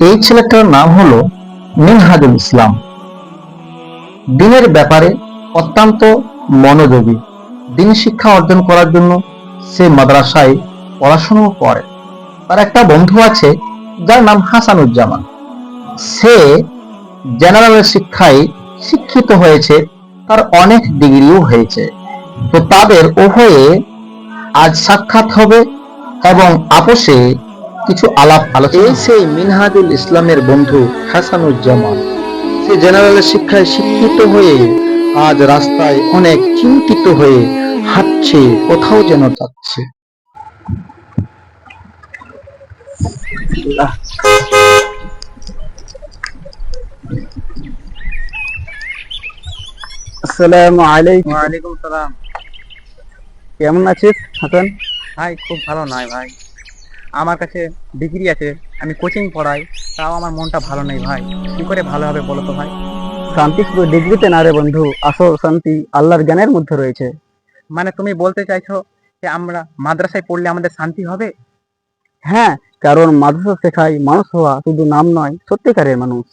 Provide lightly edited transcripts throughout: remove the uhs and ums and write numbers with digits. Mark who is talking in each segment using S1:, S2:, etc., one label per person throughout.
S1: এই ছেলেটার নাম হলো মিনহাজুল ইসলাম। দিনের ব্যাপারে অত্যন্ত মনোযোগী। দিন শিক্ষা অর্জন করার জন্য সে মাদ্রাসায় পড়াশোনা করে। তার একটা বন্ধু আছে যার নাম হাসানুজ্জামান। সে জেনারেল শিক্ষায় শিক্ষিত হয়েছে, তার অনেক ডিগ্রিও হয়েছে। তো তাদের উভয়ে আজ সাক্ষাৎ হবে এবং আপোষে কিছু আলাপ আলোচনা। এই সেই মিনহাজুল ইসলামের বন্ধু হাসানুজ্জামান। সে জেনারেল শিক্ষায় শিক্ষিত হয়ে আজ রাস্তায় অনেক চিন্তিত হয়ে হাঁটছে, কোথাও যেন যাচ্ছে।
S2: আসসালামু আলাইকুম।
S3: ওয়ালাইকুম সালাম।
S2: কেমন আছিস হাসান?
S3: ভাই খুব ভালো নয় ভাই, আমার কাছে ডিগ্রি আছে, আমি কোচিং পড়াই, তাও আমার মনটা ভালো নেই ভাই। কি করে ভালো হবে বলো তো ভাই?
S2: শান্তি শুধু ডিগ্রিতে না রে বন্ধু, আসল শান্তি আল্লাহর জ্ঞানের মধ্যে রয়েছে।
S3: মানে তুমি বলতে চাইছো যে আমরা মাদ্রাসায় পড়লে আমাদের শান্তি হবে?
S2: হ্যাঁ, কারণ মাদ্রাসা শেখায় মানুষ হওয়া শুধু নাম নয়, সত্যিকারের মানুষ।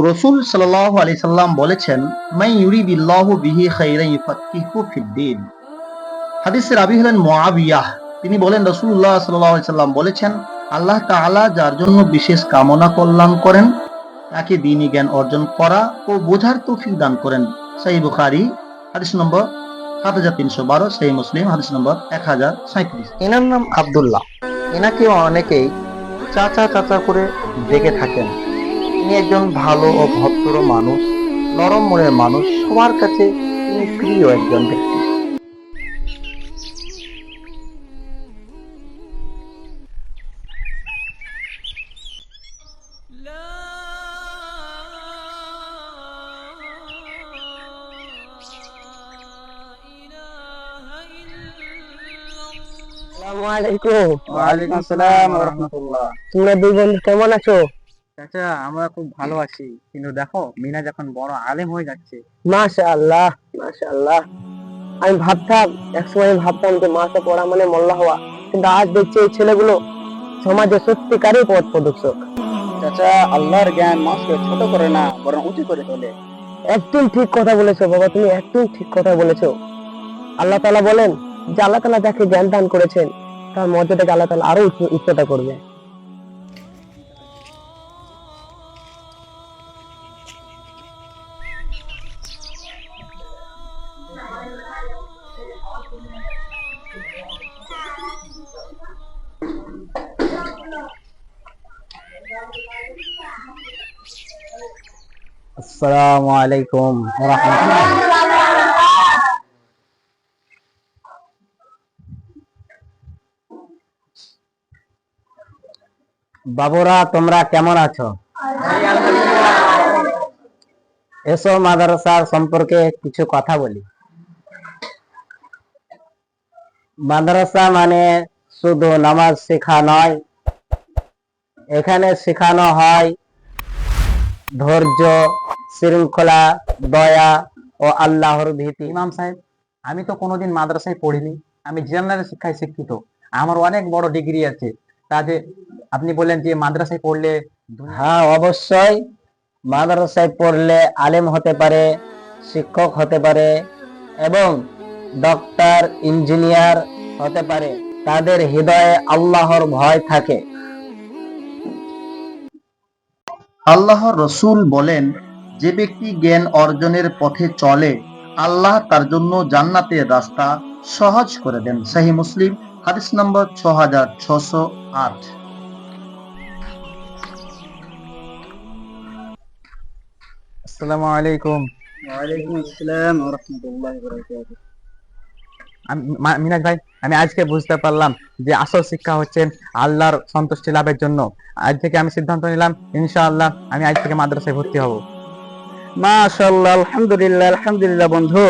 S1: রসুল সাল্লাল্লাহু আলাইহি সাল্লাম বলেছেন, মান ইউরিদিল্লাহু বিহি খাইরান ইউফাক্কিহু ফিদ্দীন। হাদিসের রাবী হলেন মুআবিয়াহ। তিনি বলেন, রাসূলুল্লাহ সাল্লাল্লাহু আলাইহি সাল্লাম বলেছেন, আল্লাহ তাআলা যার জন্য বিশেষ কামনা কল্যাণ করেন তাকে দ্বীনি জ্ঞান অর্জন করা ও বোঝার তৌফিক দান করেন। সহিহ বুখারী হাদিস নম্বর ৭৩১২, সহিহ মুসলিম হাদিস নম্বর ১০৩৭। এনার নাম আব্দুল্লাহ। এনাকে অনেকেই চাচা চাচা করে ডেকে থাকেন। তিনি একজন ভালো ও ভদ্র মানুষ, নরম মনের মানুষ, সবার কাছে তিনি প্রিয় একজন ব্যক্তি।
S2: আসসালামু আলাইকুম।
S3: ওয়ালাইকুম আসসালাম ওয়া রাহমাতুল্লাহ।
S2: তোমরা দুই বন্ধু কেমন আছো?
S3: চাচা আমরা খুব ভালো আছি, কিন্তু দেখো মিনা যখন বড় আলেম হয়ে যাচ্ছে।
S2: মাশাআল্লাহ, মাশাআল্লাহ। একসময় আমি ভাবতাম যে মাসে পড়া মানে মোল্লা হওয়া, কিন্তু আজ দেখছি এই ছেলেগুলো সমাজে সত্যিকারই পথ প্রদর্শক।
S3: চাচা, আল্লাহর জ্ঞান মানুষকে ছোট করে না, বরং উঁচু করে তোলে।
S2: একদম ঠিক কথা বলেছো বাবা, তুমি একদম ঠিক কথা বলেছো। আল্লাহ তাআলা বলেন যে আল্লাহ তাআলা যাকে জ্ঞান দান করেছেন তার মর্যাদাকে আল্লাহ তাআলা আরো উচ্চতা করবে।
S3: আসসালামু আলাইকুম ওয়া রাহমাতুল্লাহ।
S2: বাবুরা, তোমরা কেমন আছো? এসো মাদ্রাসার সম্পর্কে কিছু কথা বলি। মাদ্রাসা মানে শুধু নামাজ শেখা নয়, এখানে শেখানো হয় ধৈর্য, শৃঙ্খলা, দয়া ও আল্লাহর ভীতি।
S3: ইমাম সাহেব, আমি তো কোনোদিন মাদ্রাসায় পড়িনি, আমি জেনারেল শিক্ষায় শিক্ষিত, আমার অনেক বড় ডিগ্রি আছে, তা যে আপনি বললেন যে মাদ্রাসায় পড়লে
S2: হ্যাঁ, অবশ্যই। মাদ্রাসায় পড়লে আলেম হতে পারে, শিক্ষক হতে পারে এবং ডক্টর, ইঞ্জিনিয়ার হতে পারে। তাদের হৃদয়ে আল্লাহর ভয় থাকে।
S1: আল্লাহর রসুল বলেন, যে ব্যক্তি জ্ঞান অর্জনের পথে চলে আল্লাহ তার জন্য জান্নাতের রাস্তা সহজ করে দেন। সহিহ মুসলিম হাদিস নম্বর ৬৬০৮।
S3: আসসালামু আলাইকুম।
S2: ওয়ালাইকুম আসসালাম ওয়া রাহমাতুল্লাহি ওয়া বারাকাতুহু।
S3: মিনাজ ভাই, আমি আজকে বুঝতে পারলাম যে আসল শিক্ষা হচ্ছে আল্লাহর সন্তুষ্টি লাভের জন্য। আজ থেকে আমি সিদ্ধান্ত নিলাম, ইনশাআল্লাহ আমি আজ থেকে মাদ্রাসায় ভর্তি হব।
S2: মাশাআল্লাহ, আলহামদুলিল্লাহ, আলহামদুলিল্লাহ। বন্ধু,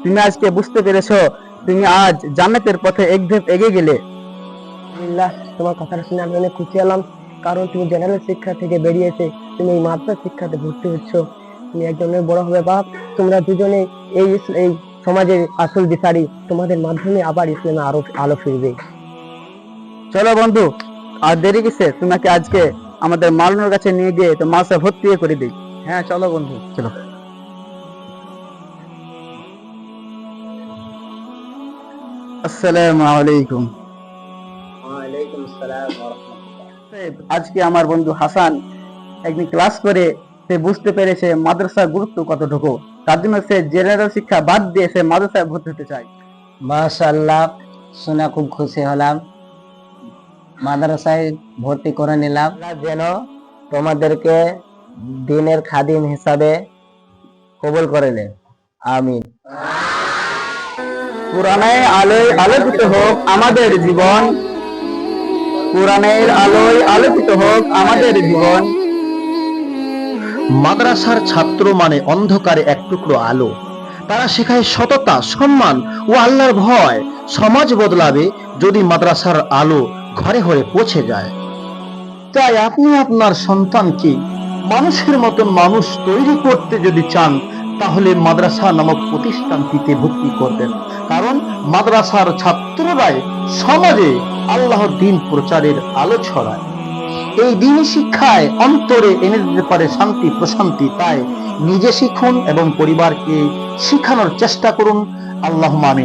S2: তুমি আজকে বুঝতে পেরেছো, তুমি আজ জান্নাতের পথে এক ধাপ এগিয়ে গেলে। আলহামদুলিল্লাহ, তোমার কথাটা শুনে আমি অনেক খুশি হলাম, কারণ তুমি জেনারেল শিক্ষা থেকে বেরিয়েছে, তুমি এই মাদ্রাসা শিক্ষাতে ভর্তি হচ্ছ। তুমি একজনের বড় হবে বাপ। তোমরা দুজনে এই এই সমাজের আসল দিশারি, তোমাদের মাধ্যমে আবার ইসলামে আরো আলো ফিরবে। চলো বন্ধু, আর দেরি কিসে, তোমাকে আজকে আমাদের মালুনের কাছে নিয়ে গিয়ে তো মাদ্রাসা ভর্তি করে দিই।
S3: হ্যাঁ চলো বন্ধু, চলো।
S2: আসসালামু আলাইকুম।
S1: ওয়ালাইকুম আসসালাম ওয়া রাহমাতুল্লাহ।
S2: আজকে আমার বন্ধু হাসান একদিন ক্লাস করে সে বুঝতে পেরেছে মাদ্রাসার গুরুত্ব কতটুকু, তার জন্য সে জেনারেল শিক্ষা বাদ দিয়ে সে মাদ্রাসায় ভর্তি হতে চায়।
S4: মাশাআল্লাহ, শুনে খুব খুশি হলাম। মাদ্রাসায় ভর্তি করে নিলাম। আল্লাহ যেন তোমাদেরকে দিনের খাদিম হিসাবে কবুল করে নেন, আমিন।
S2: কোরআনের আলোয় আলোকিত হোক আমাদের জীবন, কোরআনের আলোয় আলোকিত হোক আমাদের জীবন।
S1: মাদ্রাসার ছাত্র মানে অন্ধকারে এক টুকরো আলো। তারা শেখায় সততা, সম্মান ও আল্লাহর ভয়। সমাজ বদলাবে যদি মাদ্রাসার আলো ঘরে ঘরে পৌঁছে যায়। তাই আপনি আপনার সন্তানকে মানুষের মতন মানুষ তৈরি করতে যদি চান, তাহলে মাদ্রাসা নামক প্রতিষ্ঠানটিতে ভর্তি করবেন। কারণ মাদ্রাসার ছাত্ররাই সমাজে আল্লাহর দ্বীন প্রচারের আলো ছড়ায়। এই দ্বীনি শিক্ষায় অন্তরে এনে দিতে পারে শান্তি প্রশান্তি। তাই নিজে শিখুন এবং পরিবারকে শিখানোর চেষ্টা করুন। আল্লাহুম্মা আমিন।